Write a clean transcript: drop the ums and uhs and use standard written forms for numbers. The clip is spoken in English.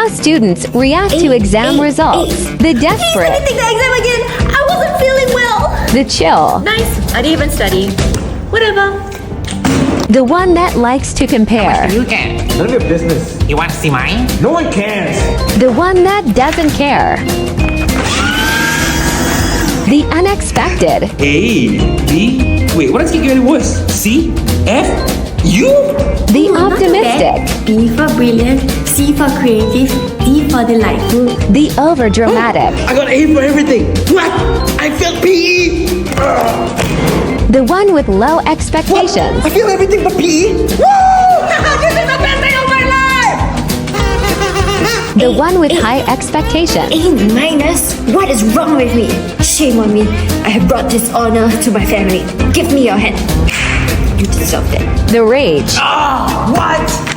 How students react to exam results. The desperate. Please let me take the exam again. I wasn't feeling well. The chill. Nice. I didn't even study. Whatever. The one that likes to compare. You can. None of your business. You want to see mine? No one cares. The one that doesn't care. The unexpected. A, B, wait, what does it get worse? C, F, U? The Not too optimistic. bad. B for brilliant, C for creative, D for delightful. The overdramatic. I got A for everything. What? I failed PE. The one with low expectations. I failed everything but PE. Woo! This is the best day of my life! The one with high expectations. A minus? What is wrong with me? Shame on me. I have brought dishonor to my family. Give me your hand. You deserve that. The rage. What?